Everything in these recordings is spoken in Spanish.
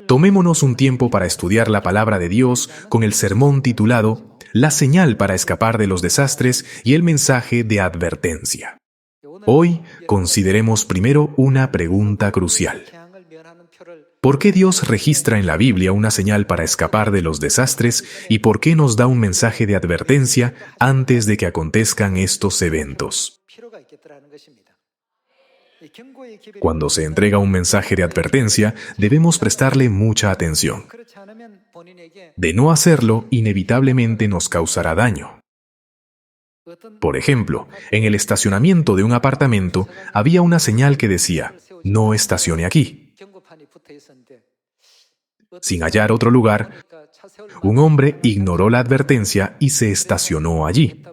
Tomémonos un tiempo para estudiar la palabra de Dios con el sermón titulado La señal para escapar de los desastres y el mensaje de advertencia. Hoy consideremos primero una pregunta crucial. ¿Por qué Dios registra en la Biblia una señal para escapar de los desastres y por qué nos da un mensaje de advertencia antes de que acontezcan estos eventos? Cuando se entrega un mensaje de advertencia, debemos prestarle mucha atención. De no hacerlo, inevitablemente nos causará daño. Por ejemplo, en el estacionamiento de un apartamento había una señal que decía, no estacione aquí. Sin hallar otro lugar, un hombre ignoró la advertencia y se estacionó allí.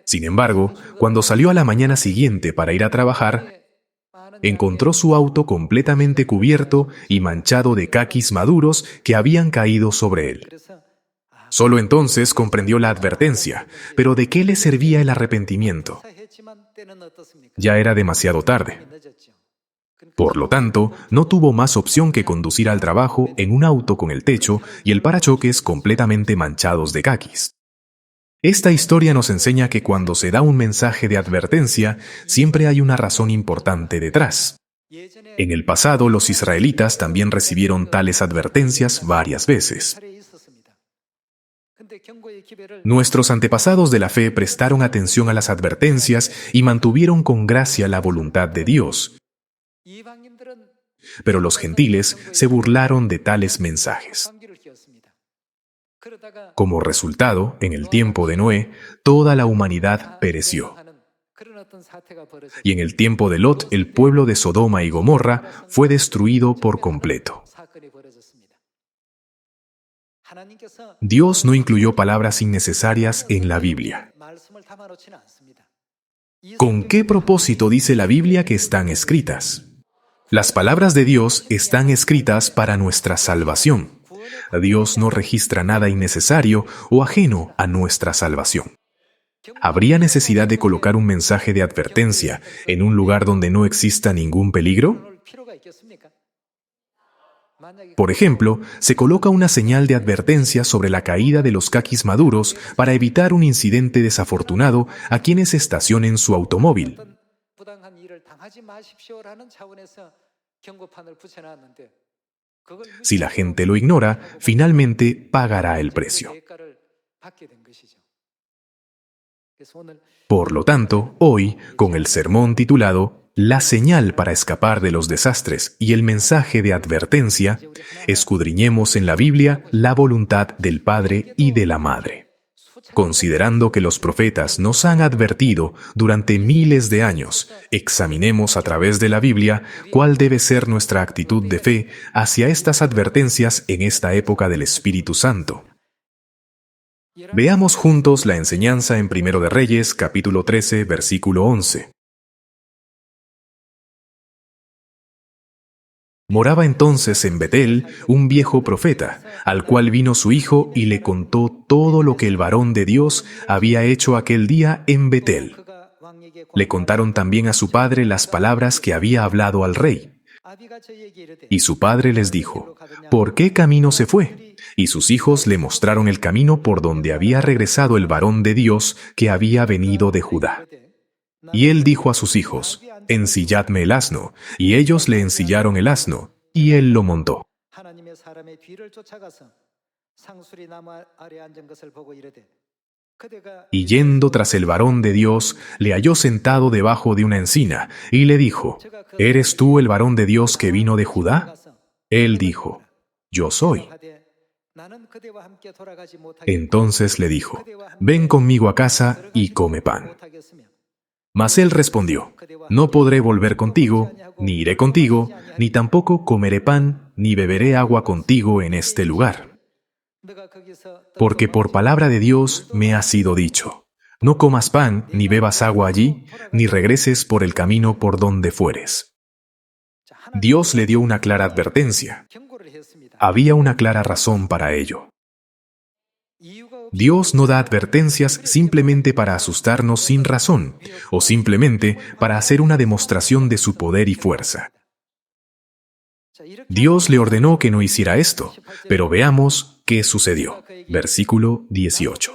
Sin embargo, cuando salió a la mañana siguiente para ir a trabajar, encontró su auto completamente cubierto y manchado de caquis maduros que habían caído sobre él. Solo entonces comprendió la advertencia, pero ¿de qué le servía el arrepentimiento? Ya era demasiado tarde. Por lo tanto, no tuvo más opción que conducir al trabajo en un auto con el techo y el parachoques completamente manchados de caquis. Esta historia nos enseña que cuando se da un mensaje de advertencia, siempre hay una razón importante detrás. En el pasado, los israelitas también recibieron tales advertencias varias veces. Nuestros antepasados de la fe prestaron atención a las advertencias y mantuvieron con gracia la voluntad de Dios. Pero los gentiles se burlaron de tales mensajes. Como resultado, en el tiempo de Noé, toda la humanidad pereció. Y en el tiempo de Lot, el pueblo de Sodoma y Gomorra fue destruido por completo. Dios no incluyó palabras innecesarias en la Biblia. ¿Con qué propósito dice la Biblia que están escritas? Las palabras de Dios están escritas para nuestra salvación. Dios no registra nada innecesario o ajeno a nuestra salvación. ¿Habría necesidad de colocar un mensaje de advertencia en un lugar donde no exista ningún peligro? Por ejemplo, se coloca una señal de advertencia sobre la caída de los caquis maduros para evitar un incidente desafortunado a quienes estacionen su automóvil. Si la gente lo ignora, finalmente pagará el precio. Por lo tanto, hoy, con el sermón titulado La señal para escapar de los desastres y el mensaje de advertencia, escudriñemos en la Biblia la voluntad del Padre y de la Madre. Considerando que los profetas nos han advertido durante miles de años, examinemos a través de la Biblia cuál debe ser nuestra actitud de fe hacia estas advertencias en esta época del Espíritu Santo. Veamos juntos la enseñanza en Primero de Reyes, capítulo 13, versículo 11. Moraba entonces en Betel un viejo profeta, al cual vino su hijo y le contó todo lo que el varón de Dios había hecho aquel día en Betel. Le contaron también a su padre las palabras que había hablado al rey. Y su padre les dijo, ¿por qué camino se fue? Y sus hijos le mostraron el camino por donde había regresado el varón de Dios que había venido de Judá. Y él dijo a sus hijos, ensilladme el asno, y ellos le ensillaron el asno, y él lo montó. Y yendo tras el varón de Dios, le halló sentado debajo de una encina, y le dijo, ¿eres tú el varón de Dios que vino de Judá? Él dijo, yo soy. Entonces le dijo, ven conmigo a casa y come pan. Mas él respondió, no podré volver contigo, ni iré contigo, ni tampoco comeré pan, ni beberé agua contigo en este lugar. Porque por palabra de Dios me ha sido dicho, no comas pan, ni bebas agua allí, ni regreses por el camino por donde fueres. Dios le dio una clara advertencia. Había una clara razón para ello. Dios no da advertencias simplemente para asustarnos sin razón o simplemente para hacer una demostración de su poder y fuerza. Dios le ordenó que no hiciera esto, pero veamos qué sucedió. Versículo 18.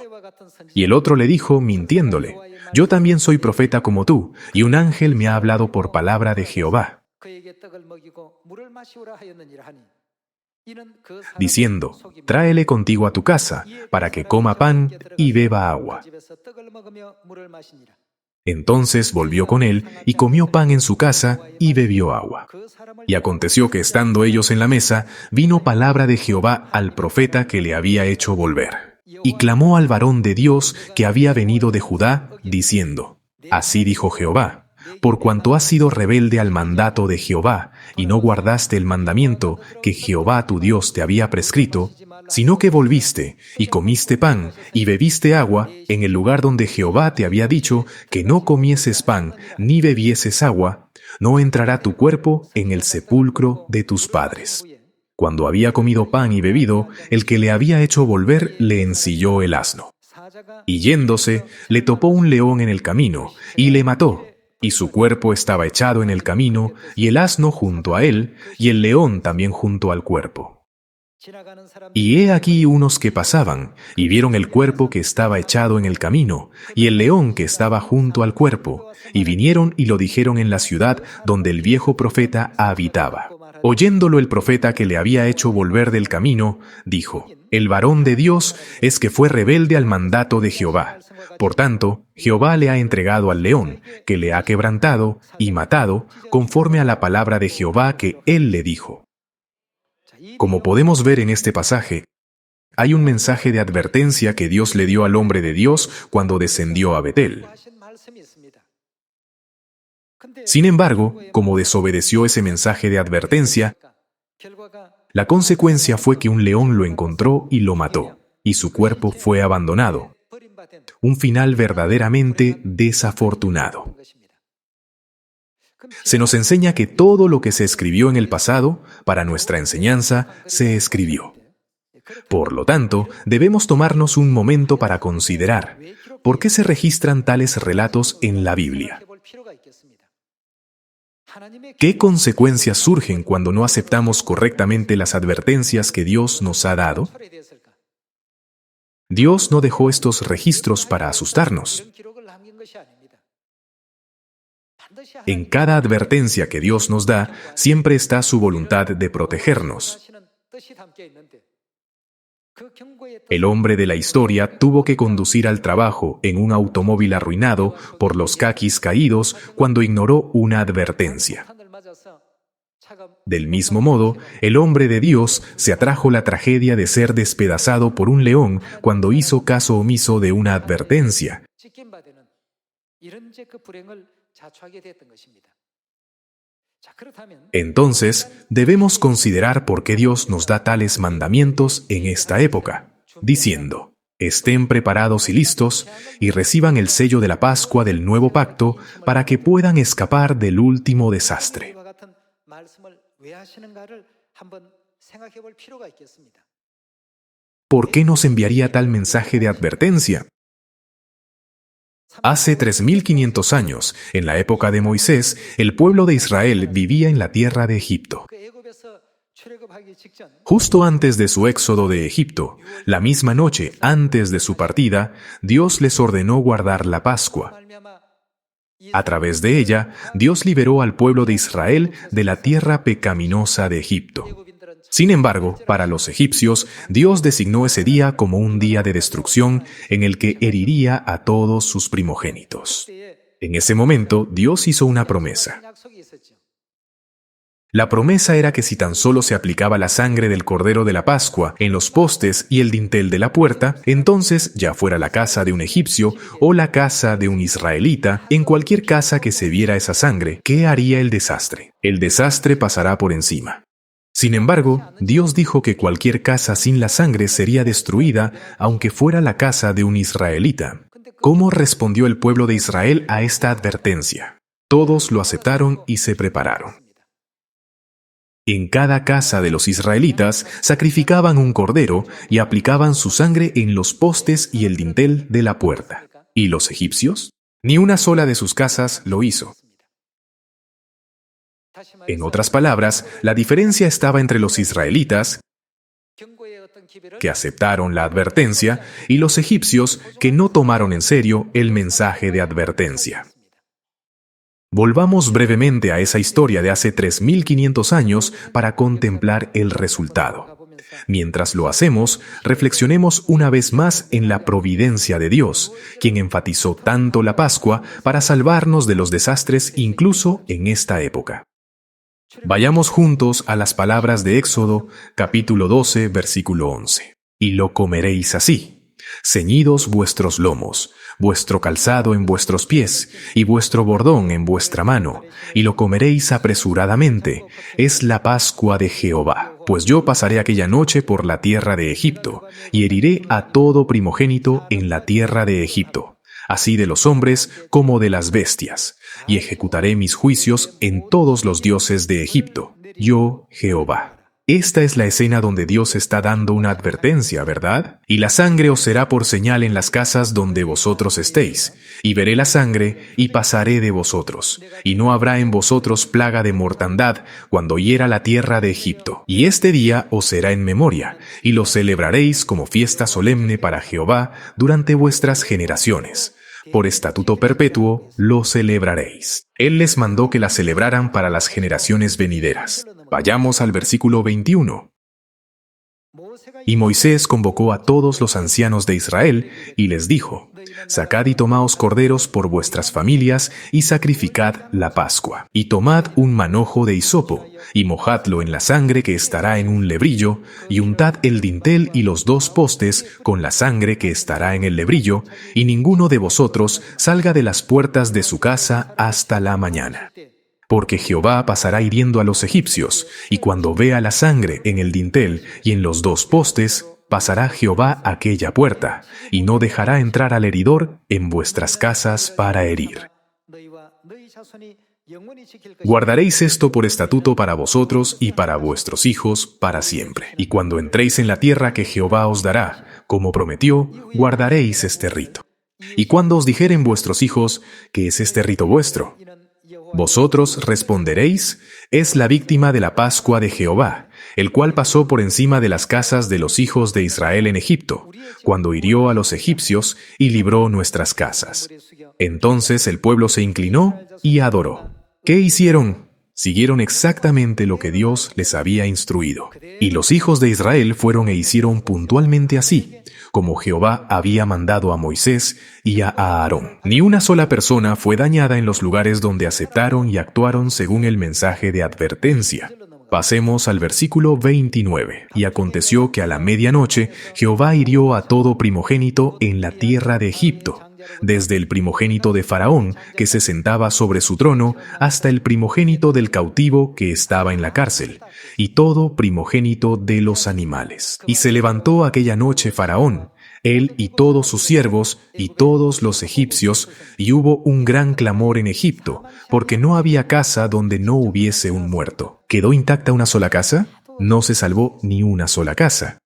Y el otro le dijo, mintiéndole, yo también soy profeta como tú, y un ángel me ha hablado por palabra de Jehová, diciendo, tráele contigo a tu casa, para que coma pan y beba agua. Entonces volvió con él, y comió pan en su casa, y bebió agua. Y aconteció que estando ellos en la mesa, vino palabra de Jehová al profeta que le había hecho volver. Y clamó al varón de Dios que había venido de Judá, diciendo, así dijo Jehová, por cuanto has sido rebelde al mandato de Jehová, y no guardaste el mandamiento que Jehová tu Dios te había prescrito, sino que volviste, y comiste pan, y bebiste agua, en el lugar donde Jehová te había dicho que no comieses pan, ni bebieses agua, no entrará tu cuerpo en el sepulcro de tus padres. Cuando había comido pan y bebido, el que le había hecho volver le ensilló el asno. Y yéndose, le topó un león en el camino, y le mató. Y su cuerpo estaba echado en el camino, y el asno junto a él, y el león también junto al cuerpo. Y he aquí unos que pasaban, y vieron el cuerpo que estaba echado en el camino, y el león que estaba junto al cuerpo, y vinieron y lo dijeron en la ciudad donde el viejo profeta habitaba. Oyéndolo el profeta que le había hecho volver del camino, dijo, el varón de Dios es que fue rebelde al mandato de Jehová. Por tanto, Jehová le ha entregado al león, que le ha quebrantado y matado, conforme a la palabra de Jehová que él le dijo. Como podemos ver en este pasaje, hay un mensaje de advertencia que Dios le dio al hombre de Dios cuando descendió a Betel. Sin embargo, como desobedeció ese mensaje de advertencia, la consecuencia fue que un león lo encontró y lo mató, y su cuerpo fue abandonado. Un final verdaderamente desafortunado. Se nos enseña que todo lo que se escribió en el pasado, para nuestra enseñanza, se escribió. Por lo tanto, debemos tomarnos un momento para considerar por qué se registran tales relatos en la Biblia. ¿Qué consecuencias surgen cuando no aceptamos correctamente las advertencias que Dios nos ha dado? Dios no dejó estos registros para asustarnos. En cada advertencia que Dios nos da, siempre está su voluntad de protegernos. El hombre de la historia tuvo que conducir al trabajo en un automóvil arruinado por los caquis caídos cuando ignoró una advertencia. Del mismo modo, el hombre de Dios se atrajo la tragedia de ser despedazado por un león cuando hizo caso omiso de una advertencia. Entonces, debemos considerar por qué Dios nos da tales mandamientos en esta época, diciendo, estén preparados y listos, y reciban el sello de la Pascua del nuevo pacto para que puedan escapar del último desastre. ¿Por qué nos enviaría tal mensaje de advertencia? Hace 3500 años, en la época de Moisés, el pueblo de Israel vivía en la tierra de Egipto. Justo antes de su éxodo de Egipto, la misma noche antes de su partida, Dios les ordenó guardar la Pascua. A través de ella, Dios liberó al pueblo de Israel de la tierra pecaminosa de Egipto. Sin embargo, para los egipcios, Dios designó ese día como un día de destrucción en el que heriría a todos sus primogénitos. En ese momento, Dios hizo una promesa. La promesa era que si tan solo se aplicaba la sangre del Cordero de la Pascua en los postes y el dintel de la puerta, entonces, ya fuera la casa de un egipcio o la casa de un israelita, en cualquier casa que se viera esa sangre, ¿qué haría el desastre? El desastre pasará por encima. Sin embargo, Dios dijo que cualquier casa sin la sangre sería destruida, aunque fuera la casa de un israelita. ¿Cómo respondió el pueblo de Israel a esta advertencia? Todos lo aceptaron y se prepararon. En cada casa de los israelitas sacrificaban un cordero y aplicaban su sangre en los postes y el dintel de la puerta. ¿Y los egipcios? Ni una sola de sus casas lo hizo. En otras palabras, la diferencia estaba entre los israelitas, que aceptaron la advertencia, y los egipcios, que no tomaron en serio el mensaje de advertencia. Volvamos brevemente a esa historia de hace 3500 años para contemplar el resultado. Mientras lo hacemos, reflexionemos una vez más en la providencia de Dios, quien enfatizó tanto la Pascua para salvarnos de los desastres incluso en esta época. Vayamos juntos a las palabras de Éxodo, capítulo 12, versículo 11. Y lo comeréis así: ceñidos vuestros lomos, vuestro calzado en vuestros pies, y vuestro bordón en vuestra mano, y lo comeréis apresuradamente. Es la Pascua de Jehová. Pues yo pasaré aquella noche por la tierra de Egipto, y heriré a todo primogénito en la tierra de Egipto, así de los hombres como de las bestias, y ejecutaré mis juicios en todos los dioses de Egipto. Yo, Jehová. Esta es la escena donde Dios está dando una advertencia, ¿verdad? Y la sangre os será por señal en las casas donde vosotros estéis. Y veré la sangre y pasaré de vosotros. Y no habrá en vosotros plaga de mortandad cuando hiera la tierra de Egipto. Y este día os será en memoria, y lo celebraréis como fiesta solemne para Jehová durante vuestras generaciones. Por estatuto perpetuo lo celebraréis. Él les mandó que la celebraran para las generaciones venideras. Vayamos al versículo 21. Y Moisés convocó a todos los ancianos de Israel y les dijo: Sacad y tomaos corderos por vuestras familias y sacrificad la Pascua. Y tomad un manojo de hisopo y mojadlo en la sangre que estará en un lebrillo, y untad el dintel y los 2 postes con la sangre que estará en el lebrillo, y ninguno de vosotros salga de las puertas de su casa hasta la mañana. Porque Jehová pasará hiriendo a los egipcios, y cuando vea la sangre en el dintel y en los 2 postes, pasará Jehová aquella puerta, y no dejará entrar al heridor en vuestras casas para herir. Guardaréis esto por estatuto para vosotros y para vuestros hijos para siempre. Y cuando entréis en la tierra que Jehová os dará, como prometió, guardaréis este rito. Y cuando os dijeren vuestros hijos: ¿qué es este rito vuestro?, vosotros responderéis: es la víctima de la Pascua de Jehová, el cual pasó por encima de las casas de los hijos de Israel en Egipto, cuando hirió a los egipcios y libró nuestras casas. Entonces el pueblo se inclinó y adoró. ¿Qué hicieron? Siguieron exactamente lo que Dios les había instruido. Y los hijos de Israel fueron e hicieron puntualmente así, como Jehová había mandado a Moisés y a Aarón. Ni una sola persona fue dañada en los lugares donde aceptaron y actuaron según el mensaje de advertencia. Pasemos al versículo 29. Y aconteció que a la medianoche Jehová hirió a todo primogénito en la tierra de Egipto, desde el primogénito de Faraón, que se sentaba sobre su trono, hasta el primogénito del cautivo que estaba en la cárcel, y todo primogénito de los animales. Y se levantó aquella noche Faraón, él y todos sus siervos y todos los egipcios, y hubo un gran clamor en Egipto, porque no había casa donde no hubiese un muerto. ¿Quedó intacta una sola casa? No se salvó ni una sola casa.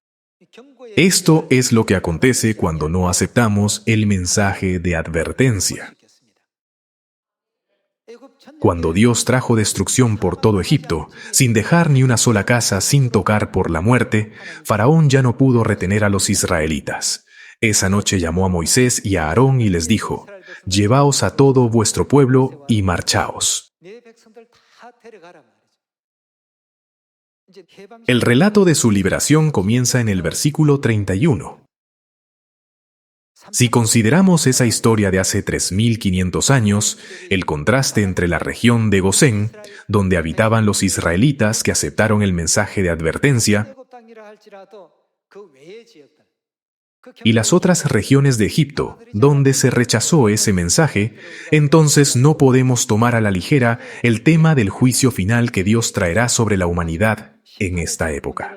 Esto es lo que acontece cuando no aceptamos el mensaje de advertencia. Cuando Dios trajo destrucción por todo Egipto, sin dejar ni una sola casa sin tocar por la muerte, Faraón ya no pudo retener a los israelitas. Esa noche llamó a Moisés y a Aarón y les dijo: «Llevaos a todo vuestro pueblo y marchaos». El relato de su liberación comienza en el versículo 31. Si consideramos esa historia de hace 3500 años, el contraste entre la región de Gosén, donde habitaban los israelitas que aceptaron el mensaje de advertencia, y las otras regiones de Egipto, donde se rechazó ese mensaje, entonces no podemos tomar a la ligera el tema del juicio final que Dios traerá sobre la humanidad en esta época.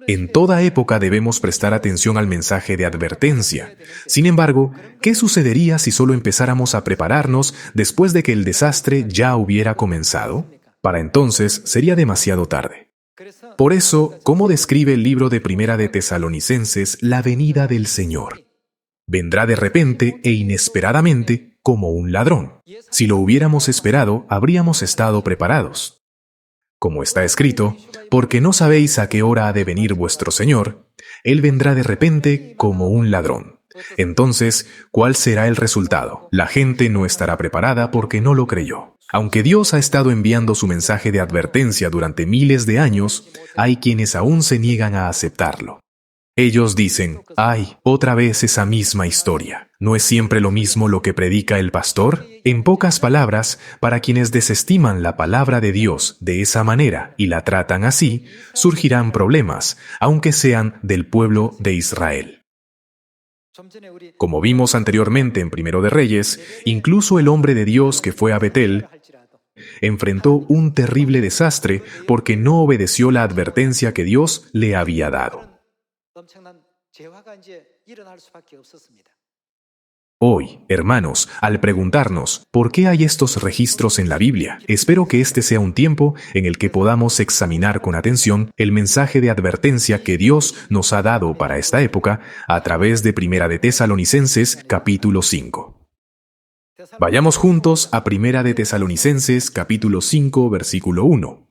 En toda época debemos prestar atención al mensaje de advertencia. Sin embargo, ¿qué sucedería si solo empezáramos a prepararnos después de que el desastre ya hubiera comenzado? Para entonces sería demasiado tarde. Por eso, ¿cómo describe el libro de Primera de Tesalonicenses la venida del Señor? Vendrá de repente e inesperadamente como un ladrón. Si lo hubiéramos esperado, habríamos estado preparados. Como está escrito, porque no sabéis a qué hora ha de venir vuestro Señor, Él vendrá de repente como un ladrón. Entonces, ¿cuál será el resultado? La gente no estará preparada porque no lo creyó. Aunque Dios ha estado enviando su mensaje de advertencia durante miles de años, hay quienes aún se niegan a aceptarlo. Ellos dicen, ¡ay, otra vez esa misma historia! ¿No es siempre lo mismo lo que predica el pastor? En pocas palabras, para quienes desestiman la palabra de Dios de esa manera y la tratan así, surgirán problemas, aunque sean del pueblo de Israel. Como vimos anteriormente en Primero de Reyes, incluso el hombre de Dios que fue a Betel enfrentó un terrible desastre porque no obedeció la advertencia que Dios le había dado. Hoy, hermanos, al preguntarnos ¿por qué hay estos registros en la Biblia? Espero que este sea un tiempo en el que podamos examinar con atención el mensaje de advertencia que Dios nos ha dado para esta época a través de Primera de Tesalonicenses capítulo 5. Vayamos juntos a Primera de Tesalonicenses capítulo 5 versículo 1.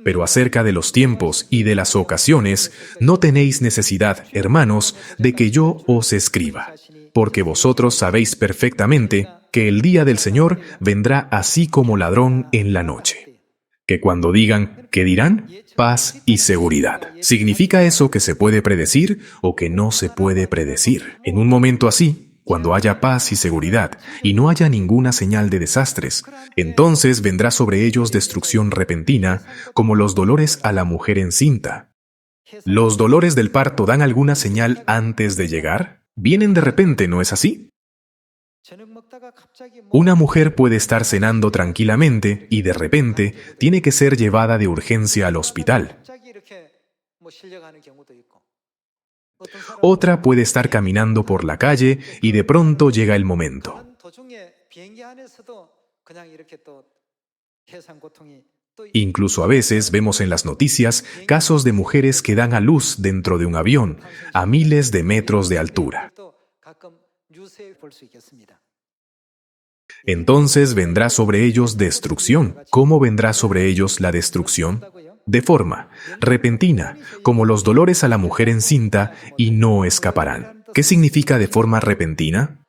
Pero acerca de los tiempos y de las ocasiones, no tenéis necesidad, hermanos, de que yo os escriba, porque vosotros sabéis perfectamente que el día del Señor vendrá así como ladrón en la noche. Que cuando digan, ¿qué dirán? Paz y seguridad. ¿Significa eso que se puede predecir o que no se puede predecir? En un momento así, cuando haya paz y seguridad, y no haya ninguna señal de desastres, entonces vendrá sobre ellos destrucción repentina, como los dolores a la mujer encinta. ¿Los dolores del parto dan alguna señal antes de llegar? Vienen de repente, ¿no es así? Una mujer puede estar cenando tranquilamente y de repente tiene que ser llevada de urgencia al hospital. Otra puede estar caminando por la calle y de pronto llega el momento. Incluso a veces vemos en las noticias casos de mujeres que dan a luz dentro de un avión, a miles de metros de altura. Entonces vendrá sobre ellos destrucción. ¿Cómo vendrá sobre ellos la destrucción? De forma repentina, como los dolores a la mujer encinta, y no escaparán. ¿Qué significa de forma repentina?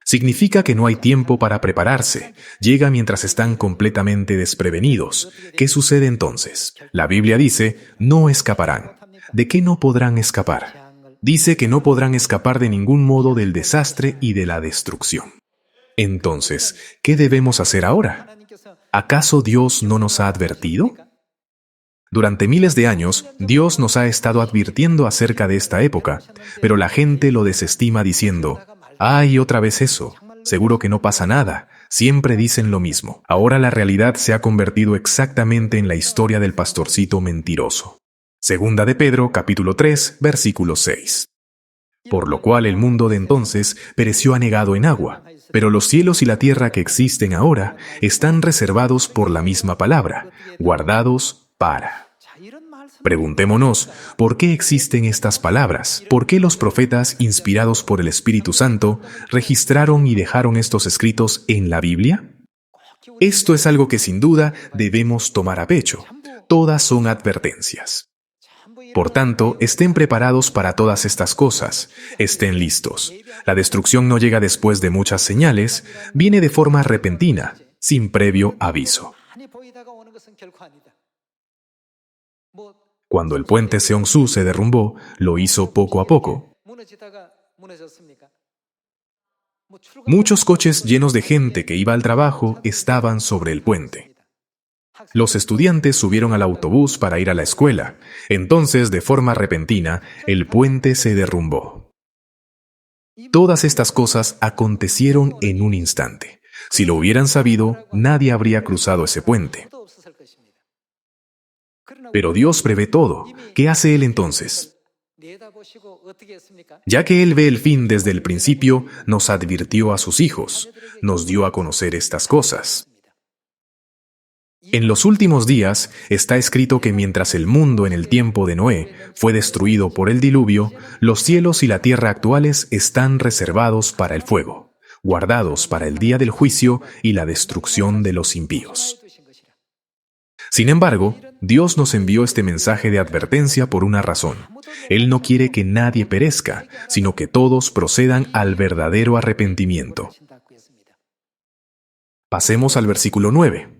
Significa que no hay tiempo para prepararse. Llega mientras están completamente desprevenidos. ¿Qué sucede entonces? La Biblia dice, no escaparán. ¿De qué no podrán escapar? Dice que no podrán escapar de ningún modo del desastre y de la destrucción. Entonces, ¿qué debemos hacer ahora? ¿Acaso Dios no nos ha advertido? Durante miles de años, Dios nos ha estado advirtiendo acerca de esta época, pero la gente lo desestima diciendo, ¡ay, otra vez eso! Seguro que no pasa nada. Siempre dicen lo mismo. Ahora la realidad se ha convertido exactamente en la historia del pastorcito mentiroso. Segunda de Pedro, capítulo 3, versículo 6. Por lo cual el mundo de entonces pereció anegado en agua, pero los cielos y la tierra que existen ahora están reservados por la misma palabra, guardados para. Preguntémonos, ¿por qué existen estas palabras? ¿Por qué los profetas, inspirados por el Espíritu Santo, registraron y dejaron estos escritos en la Biblia? Esto es algo que sin duda debemos tomar a pecho. Todas son advertencias. Por tanto, estén preparados para todas estas cosas. Estén listos. La destrucción no llega después de muchas señales, viene de forma repentina, sin previo aviso. Cuando el puente Seongsu se derrumbó, lo hizo poco a poco. Muchos coches llenos de gente que iba al trabajo estaban sobre el puente. Los estudiantes subieron al autobús para ir a la escuela. Entonces, de forma repentina, el puente se derrumbó. Todas estas cosas acontecieron en un instante. Si lo hubieran sabido, nadie habría cruzado ese puente. Pero Dios prevé todo. ¿Qué hace Él entonces? Ya que Él ve el fin desde el principio, nos advirtió a sus hijos, nos dio a conocer estas cosas. En los últimos días está escrito que mientras el mundo en el tiempo de Noé fue destruido por el diluvio, los cielos y la tierra actuales están reservados para el fuego, guardados para el día del juicio y la destrucción de los impíos. Sin embargo, Dios nos envió este mensaje de advertencia por una razón. Él no quiere que nadie perezca, sino que todos procedan al verdadero arrepentimiento. Pasemos al versículo 9.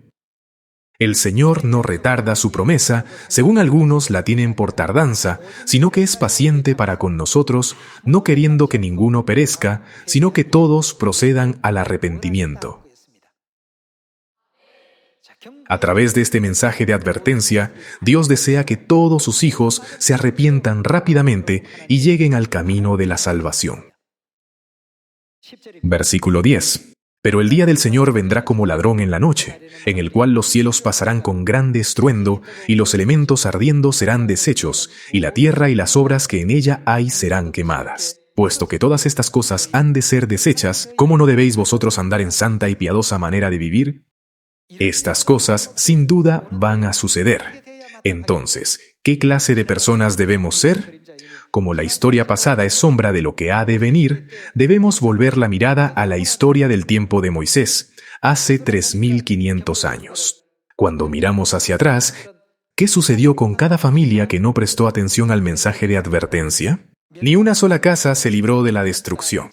El Señor no retarda su promesa, según algunos la tienen por tardanza, sino que es paciente para con nosotros, no queriendo que ninguno perezca, sino que todos procedan al arrepentimiento. A través de este mensaje de advertencia, Dios desea que todos sus hijos se arrepientan rápidamente y lleguen al camino de la salvación. Versículo 10. Pero el día del Señor vendrá como ladrón en la noche, en el cual los cielos pasarán con grande estruendo, y los elementos ardiendo serán deshechos, y la tierra y las obras que en ella hay serán quemadas. Puesto que todas estas cosas han de ser deshechas, ¿cómo no debéis vosotros andar en santa y piadosa manera de vivir? Estas cosas, sin duda, van a suceder. Entonces, ¿qué clase de personas debemos ser? Como la historia pasada es sombra de lo que ha de venir, debemos volver la mirada a la historia del tiempo de Moisés, hace 3500 años. Cuando miramos hacia atrás, ¿qué sucedió con cada familia que no prestó atención al mensaje de advertencia? Ni una sola casa se libró de la destrucción.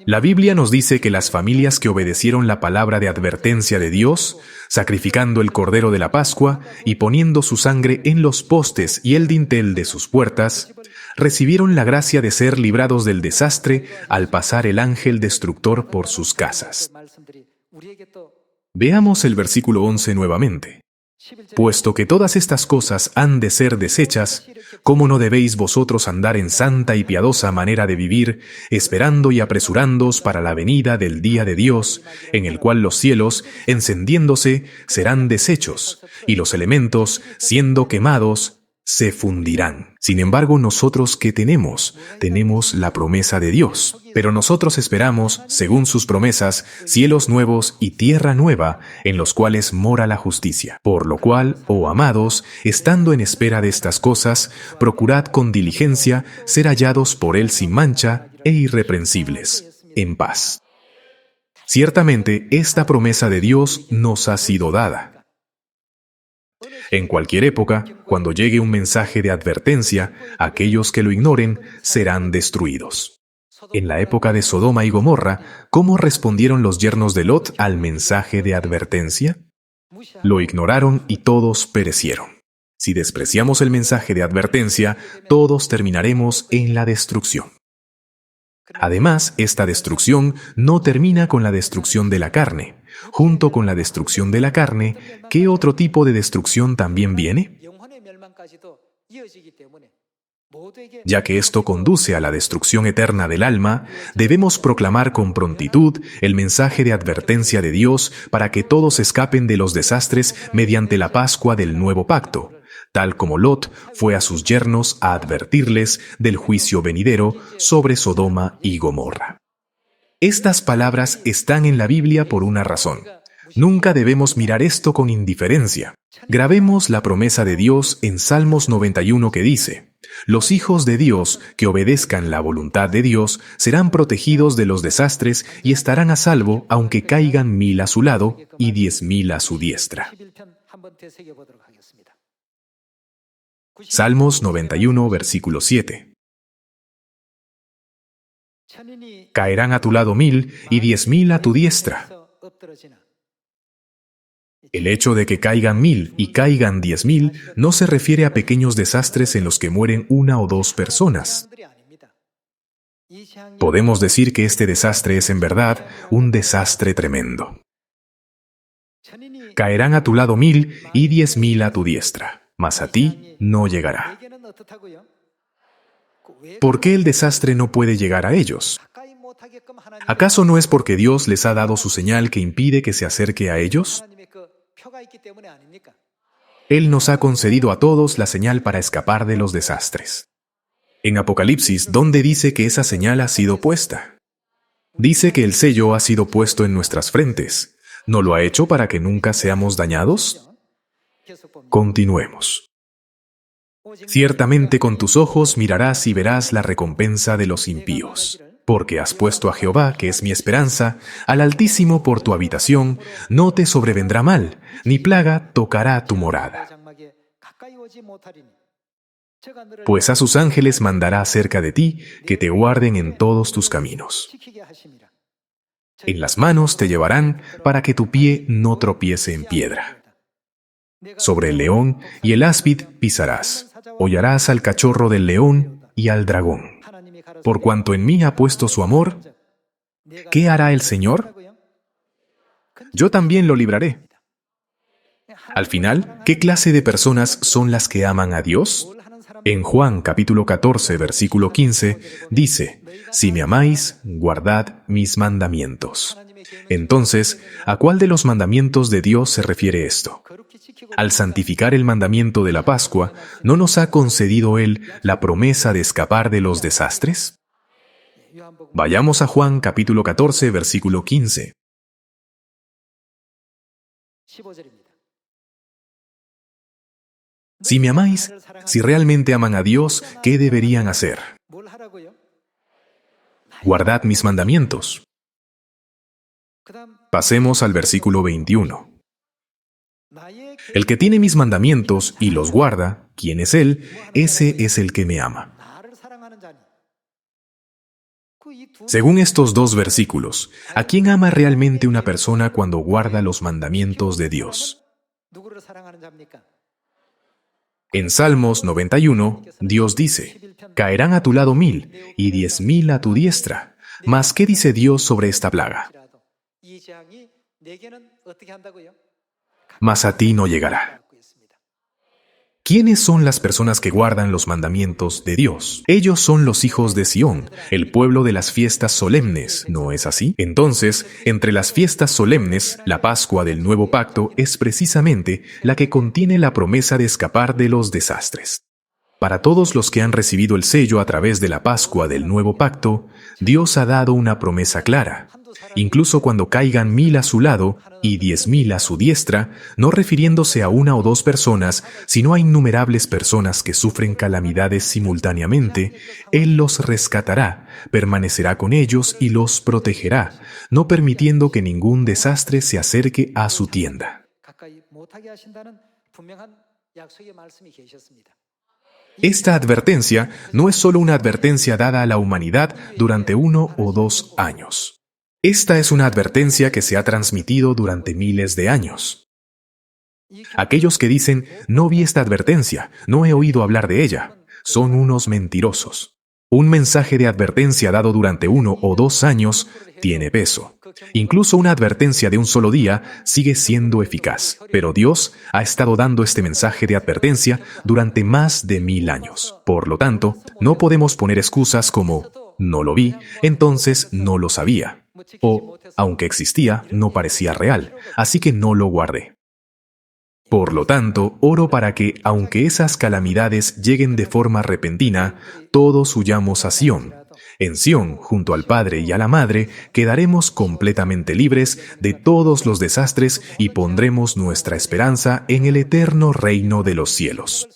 La Biblia nos dice que las familias que obedecieron la palabra de advertencia de Dios, sacrificando el cordero de la Pascua y poniendo su sangre en los postes y el dintel de sus puertas, recibieron la gracia de ser librados del desastre al pasar el ángel destructor por sus casas. Veamos el versículo 11 nuevamente. Puesto que todas estas cosas han de ser deshechas, ¿cómo no debéis vosotros andar en santa y piadosa manera de vivir, esperando y apresurándoos para la venida del día de Dios, en el cual los cielos, encendiéndose, serán deshechos, y los elementos, siendo quemados, se fundirán? Sin embargo, nosotros ¿qué tenemos? Tenemos la promesa de Dios. Pero nosotros esperamos, según sus promesas, cielos nuevos y tierra nueva, en los cuales mora la justicia. Por lo cual, oh amados, estando en espera de estas cosas, procurad con diligencia ser hallados por Él sin mancha e irreprensibles, en paz. Ciertamente, esta promesa de Dios nos ha sido dada. En cualquier época, cuando llegue un mensaje de advertencia, aquellos que lo ignoren serán destruidos. En la época de Sodoma y Gomorra, ¿cómo respondieron los yernos de Lot al mensaje de advertencia? Lo ignoraron y todos perecieron. Si despreciamos el mensaje de advertencia, todos terminaremos en la destrucción. Además, esta destrucción no termina con la destrucción de la carne. Junto con la destrucción de la carne, ¿qué otro tipo de destrucción también viene? Ya que esto conduce a la destrucción eterna del alma, debemos proclamar con prontitud el mensaje de advertencia de Dios para que todos escapen de los desastres mediante la Pascua del nuevo pacto, tal como Lot fue a sus yernos a advertirles del juicio venidero sobre Sodoma y Gomorra. Estas palabras están en la Biblia por una razón. Nunca debemos mirar esto con indiferencia. Grabemos la promesa de Dios en Salmos 91 que dice: los hijos de Dios que obedezcan la voluntad de Dios serán protegidos de los desastres y estarán a salvo aunque caigan 1000 a su lado y 10.000 a su diestra. Salmos 91, versículo 7. Caerán a tu lado 1000 y 10.000 a tu diestra. El hecho de que caigan 1000 y caigan 10.000 no se refiere a pequeños desastres en los que mueren 1 o 2 personas. Podemos decir que este desastre es en verdad un desastre tremendo. Caerán a tu lado 1000 y 10.000 a tu diestra, mas a ti no llegará. ¿Por qué el desastre no puede llegar a ellos? ¿Acaso no es porque Dios les ha dado su señal que impide que se acerque a ellos? Él nos ha concedido a todos la señal para escapar de los desastres. En Apocalipsis, ¿dónde dice que esa señal ha sido puesta? Dice que el sello ha sido puesto en nuestras frentes. ¿No lo ha hecho para que nunca seamos dañados? Continuemos. Ciertamente con tus ojos mirarás y verás la recompensa de los impíos. Porque has puesto a Jehová, que es mi esperanza, al Altísimo por tu habitación, no te sobrevendrá mal, ni plaga tocará tu morada. Pues a sus ángeles mandará cerca de ti, que te guarden en todos tus caminos. En las manos te llevarán, para que tu pie no tropiece en piedra. Sobre el león y el áspid pisarás. Hollarás al cachorro del león y al dragón. Por cuanto en mí ha puesto su amor, ¿qué hará el Señor? Yo también lo libraré. Al final, ¿qué clase de personas son las que aman a Dios? En Juan capítulo 14, versículo 15, dice, «Si me amáis, guardad mis mandamientos». Entonces, ¿a cuál de los mandamientos de Dios se refiere esto? Al santificar el mandamiento de la Pascua, ¿no nos ha concedido Él la promesa de escapar de los desastres? Vayamos a Juan capítulo 14, versículo 15. Si me amáis, si realmente aman a Dios, ¿qué deberían hacer? Guardad mis mandamientos. Pasemos al versículo 21. El que tiene mis mandamientos y los guarda, ¿quién es Él? Ese es el que me ama. Según estos dos versículos, ¿a quién ama realmente una persona cuando guarda los mandamientos de Dios? En Salmos 91, Dios dice, «Caerán a tu lado 1000 y 10,000 a tu diestra». Mas, ¿qué dice Dios sobre esta plaga? Mas a ti no llegará. ¿Quiénes son las personas que guardan los mandamientos de Dios? Ellos son los hijos de Sión, el pueblo de las fiestas solemnes, ¿no es así? Entonces, entre las fiestas solemnes, la Pascua del Nuevo Pacto es precisamente la que contiene la promesa de escapar de los desastres. Para todos los que han recibido el sello a través de la Pascua del Nuevo Pacto, Dios ha dado una promesa clara. Incluso cuando caigan 1000 a su lado y 10,000 a su diestra, no refiriéndose a una o dos personas, sino a innumerables personas que sufren calamidades simultáneamente, Él los rescatará, permanecerá con ellos y los protegerá, no permitiendo que ningún desastre se acerque a su tienda. Esta advertencia no es solo una advertencia dada a la humanidad durante 1 o 2 años. Esta es una advertencia que se ha transmitido durante miles de años. Aquellos que dicen, no vi esta advertencia, no he oído hablar de ella, son unos mentirosos. Un mensaje de advertencia dado durante 1 o 2 años tiene peso. Incluso una advertencia de un solo día sigue siendo eficaz, pero Dios ha estado dando este mensaje de advertencia durante más de 1000 años. Por lo tanto, no podemos poner excusas como, no lo vi, entonces no lo sabía. O, aunque existía, no parecía real, así que no lo guardé. Por lo tanto, oro para que, aunque esas calamidades lleguen de forma repentina, todos huyamos a Sión. En Sión, junto al Padre y a la Madre, quedaremos completamente libres de todos los desastres y pondremos nuestra esperanza en el eterno reino de los cielos.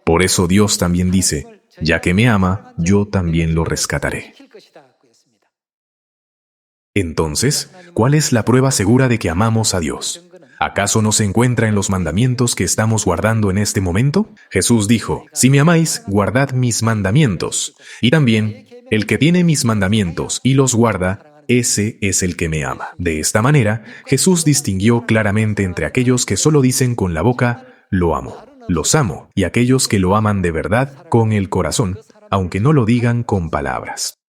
Por eso Dios también dice, ya que me ama, yo también lo rescataré. Entonces, ¿cuál es la prueba segura de que amamos a Dios? ¿Acaso no se encuentra en los mandamientos que estamos guardando en este momento? Jesús dijo, si me amáis, guardad mis mandamientos. Y también, el que tiene mis mandamientos y los guarda, ese es el que me ama. De esta manera, Jesús distinguió claramente entre aquellos que solo dicen con la boca, lo amo, los amo, y aquellos que lo aman de verdad con el corazón, aunque no lo digan con palabras.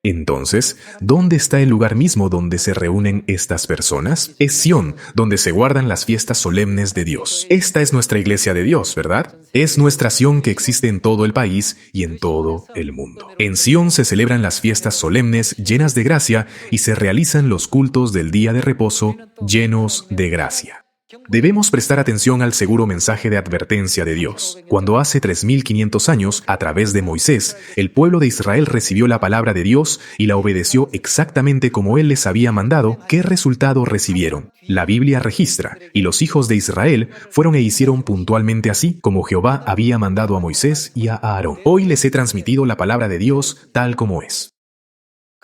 Entonces, ¿dónde está el lugar mismo donde se reúnen estas personas? Es Sión, donde se guardan las fiestas solemnes de Dios. Esta es nuestra iglesia de Dios, ¿verdad? Es nuestra Sión que existe en todo el país y en todo el mundo. En Sión se celebran las fiestas solemnes llenas de gracia y se realizan los cultos del día de reposo llenos de gracia. Debemos prestar atención al seguro mensaje de advertencia de Dios. Cuando hace 3500 años, a través de Moisés, el pueblo de Israel recibió la palabra de Dios y la obedeció exactamente como Él les había mandado, ¿qué resultado recibieron? La Biblia registra, y los hijos de Israel fueron e hicieron puntualmente así como Jehová había mandado a Moisés y a Aarón. Hoy les he transmitido la palabra de Dios tal como es.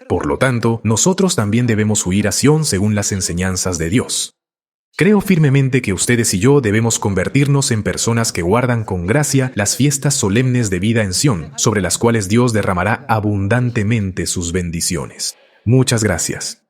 Por lo tanto, nosotros también debemos huir a Sión según las enseñanzas de Dios. Creo firmemente que ustedes y yo debemos convertirnos en personas que guardan con gracia las fiestas solemnes de vida en Sión, sobre las cuales Dios derramará abundantemente sus bendiciones. Muchas gracias.